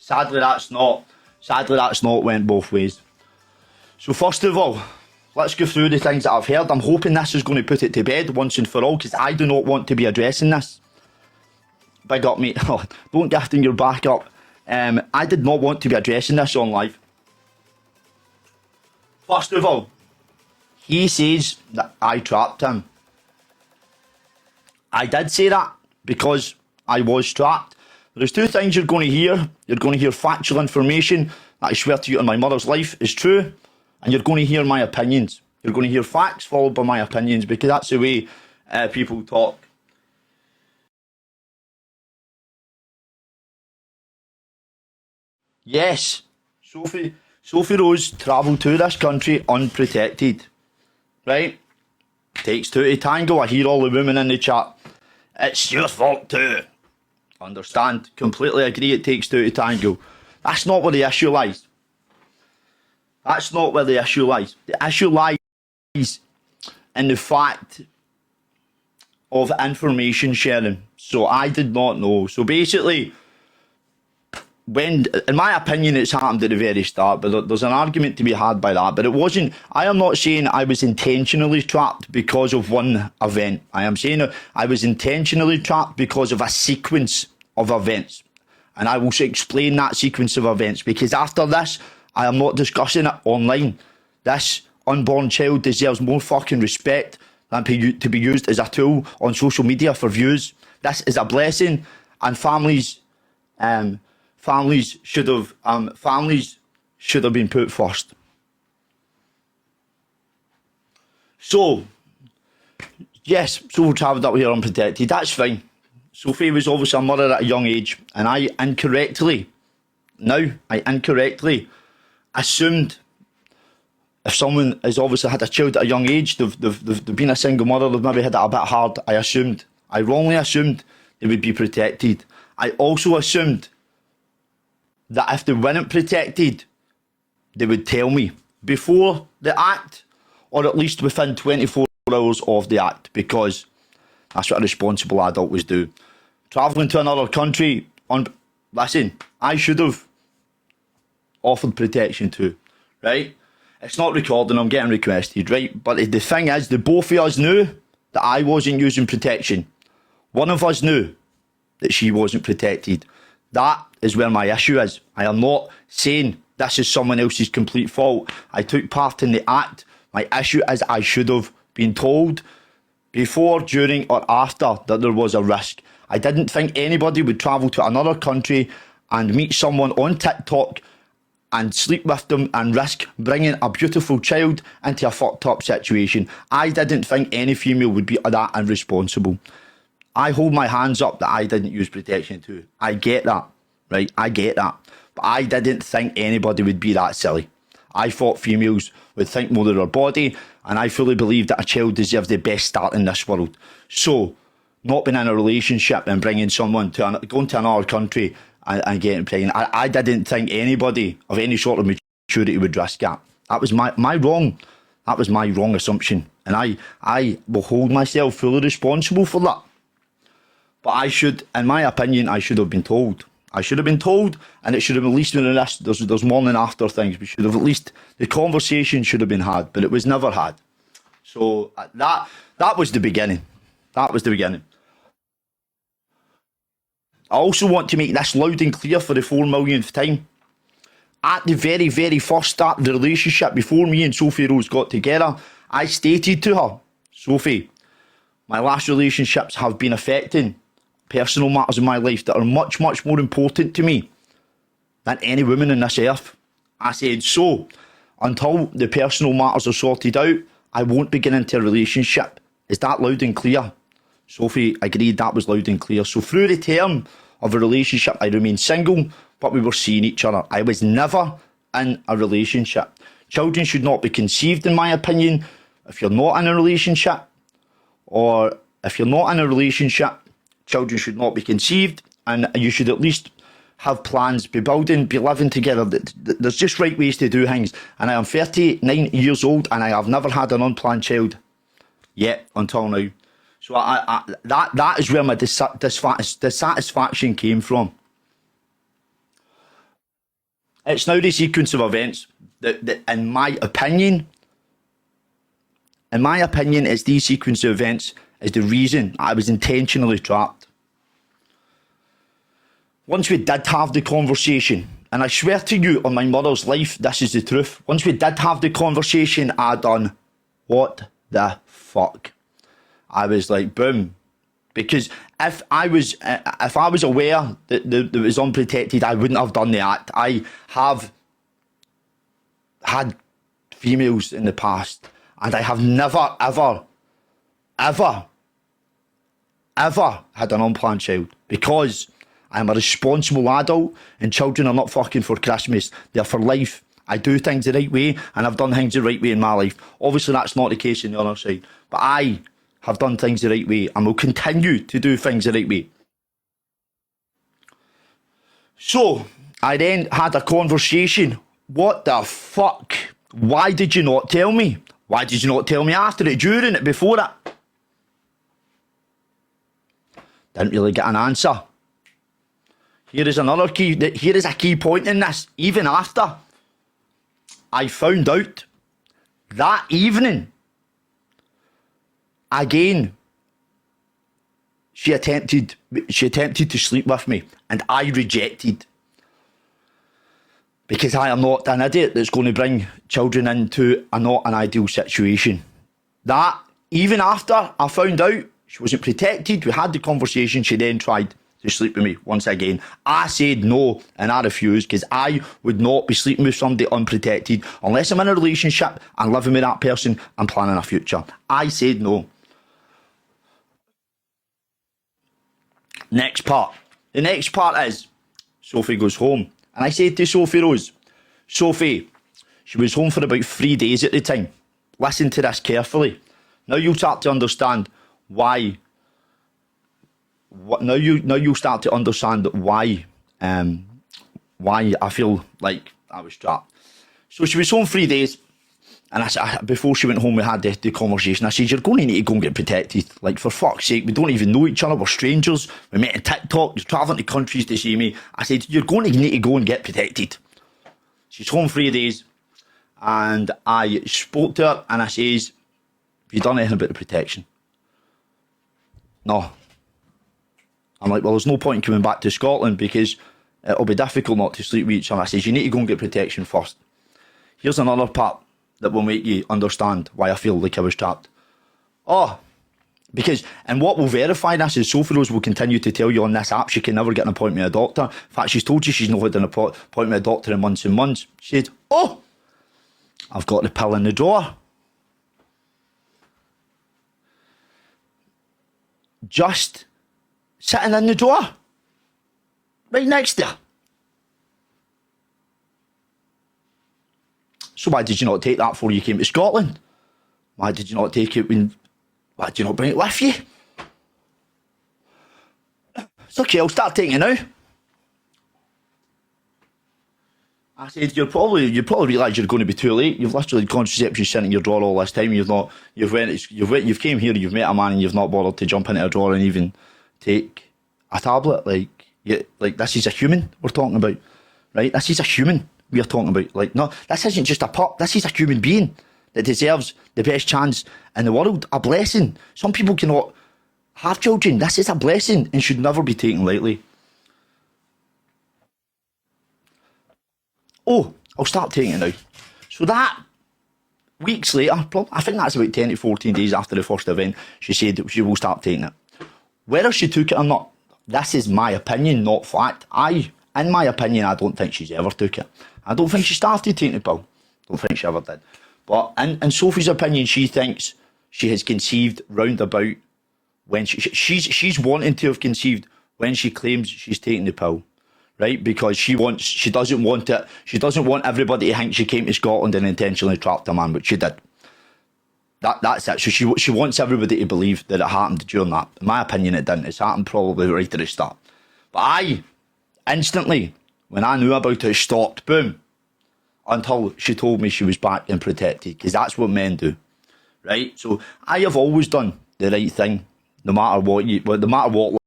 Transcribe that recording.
Sadly, that's not went both ways. So first of all, let's go through the things that I've heard. I'm hoping this is going to put it to bed once and for all, because I do not want to be addressing this. Big up, mate. Oh, don't gift in your back up. I did not want to be addressing this on live. First of all, he says that I trapped him. I did say that because I was trapped. There's two things you're going to hear. You're going to hear factual information that I swear to you on my mother's life is true, and you're going to hear my opinions. You're going to hear facts followed by my opinions, because that's the way people talk. Yes, Sophie Rose travelled to this country unprotected. Right? Takes two to tango. I hear all the women in the chat. It's your fault too. Understand? Completely agree, it takes two to tango. That's not where the issue lies. That's not where the issue lies. The issue lies in the fact of information sharing. So I did not know. So basically, when, in my opinion, it's happened at the very start, but there's an argument to be had by that. But it wasn't, I am not saying I was intentionally trapped because of one event. I am saying I was intentionally trapped because of a sequence of events. And I will explain that sequence of events, because after this, I am not discussing it online. This unborn child deserves more fucking respect than to be used as a tool on social media for views. This is a blessing, and families should have been put first. So, yes, so travelled up here unprotected. That's fine. Sophie was obviously a mother at a young age, and I incorrectly assumed if someone has obviously had a child at a young age, they've been a single mother, they've maybe had it a bit hard. I wrongly assumed they would be protected. I also assumed that if they weren't protected, they would tell me before the act, or at least within 24 hours of the act, because that's what a responsible adult would do. Travelling to another country, listen, I should have offered protection too, right? It's not recording, I'm getting requested, right? But the thing is, the both of us knew that I wasn't using protection. One of us knew that she wasn't protected. That is where my issue is. I am not saying this is someone else's complete fault. I took part in the act. My issue is I should have been told before, during, or after that there was a risk. I didn't think anybody would travel to another country and meet someone on TikTok and sleep with them and risk bringing a beautiful child into a fucked up situation. I didn't think any female would be that irresponsible. I hold my hands up that I didn't use protection too. I get that, right? I get that. But I didn't think anybody would be that silly. I thought females would think more of their body, and I fully believe that a child deserves the best start in this world. So, not being in a relationship and bringing someone going to another country and getting pregnant, I didn't think anybody of any sort of maturity would risk that. That was my wrong assumption, and I will hold myself fully responsible for that. But I should, in my opinion, I should have been told. I should have been told, and it should have at least been this. There's more than after things. We should have at least, the conversation should have been had, but it was never had. So that was the beginning. That was the beginning. I also want to make this loud and clear for the 4 millionth time. At the very, very first start of the relationship, before me and Sophie Rose got together, I stated to her, Sophie, my last relationships have been affecting personal matters in my life that are much, much more important to me than any woman on this earth. I said, so, until the personal matters are sorted out, I won't be getting into a relationship. Is that loud and clear? Sophie agreed that was loud and clear. So through the term of a relationship, I remained single, but we were seeing each other. I was never in a relationship. Children should not be conceived, in my opinion, if you're not in a relationship. Or if you're not in a relationship, children should not be conceived, and you should at least have plans, be building, be living together. There's just right ways to do things. And I am 39 years old, and I have never had an unplanned child yet until now. So that is where my dissatisfaction came from. It's now the sequence of events that in my opinion, it's these sequence of events is the reason I was intentionally trapped. Once we did have the conversation, and I swear to you on my mother's life, this is the truth. Once we did have the conversation, I done, what the fuck? I was like, boom. Because if I was aware that it was unprotected, I wouldn't have done the act. I have had females in the past, and I have never, ever, ever, ever had an unplanned child, because I'm a responsible adult, and children are not fucking for Christmas. They're for life. I do things the right way, and I've done things the right way in my life. Obviously, that's not the case on the other side. But I have done things the right way, and will continue to do things the right way. So, I then had a conversation. What the fuck? Why did you not tell me? Why did you not tell me after it, during it, before it? Didn't really get an answer. Here is a key point in this. Even after I found out that evening, again, she attempted to sleep with me, and I rejected. Because I am not an idiot that's going to bring children into a not an ideal situation. That, even after I found out she wasn't protected, we had the conversation, she then tried to sleep with me once again. I said no, and I refused, because I would not be sleeping with somebody unprotected unless I'm in a relationship and living with that person and planning a future. I said no. Next part. The next part is Sophie goes home. And I said to Sophie Rose, Sophie, she was home for about 3 days at the time. Listen to this carefully. Now you'll start to understand why. Now you'll start to understand why I feel like I was trapped. So she was home 3 days, and before she went home, we had the conversation. I said, you're going to need to go and get protected. Like, for fuck's sake, we don't even know each other. We're strangers. We met on TikTok. You're travelling to countries to see me. I said, you're going to need to go and get protected. She's home 3 days, and I spoke to her, and I says, have you done anything about the protection? No. I'm like, well, there's no point in coming back to Scotland, because it'll be difficult not to sleep with each other. I says, you need to go and get protection first. Here's another part that will make you understand why I feel like I was trapped. Oh, because, and what will verify this is Sophie Rose will continue to tell you on this app she can never get an appointment with a doctor. In fact, she's told you she's not had an appointment with a doctor in months and months. She said, oh, I've got the pill in the drawer. Just sitting in the drawer. Right next to her. So why did you not take that before you came to Scotland? Why did you not take it why did you not bring it with you? It's okay, I'll start taking it now. I said, you probably realise you're going to be too late. You've literally contraception sitting in your drawer all this time. You've came here, you've met a man, and you've not bothered to jump into a drawer and even take a tablet. Like this is a human we're talking about, right? This is a human we are talking about. Like, no, this isn't just a pup. This is a human being that deserves the best chance in the world. A blessing. Some people cannot have children. This is a blessing and should never be taken lightly. Oh, I'll start taking it now. So that, weeks later, I think that's about 10 to 14 days after the first event, she said that she will start taking it. Whether she took it or not, this is my opinion, not fact. In my opinion, I don't think she's ever took it. I don't think she started taking the pill. Don't think she ever did. But in Sophie's opinion, she thinks she has conceived round about when she's wanting to have conceived when she claims she's taking the pill, right? Because she doesn't want it. She doesn't want everybody to think she came to Scotland and intentionally trapped a man, which she did. That's it. So she wants everybody to believe that it happened during that. In my opinion, it didn't. It's happened probably right at the start. But I instantly, when I knew about it, stopped. Boom. Until she told me she was back and protected, because that's what men do, right? So I have always done the right thing, no matter what.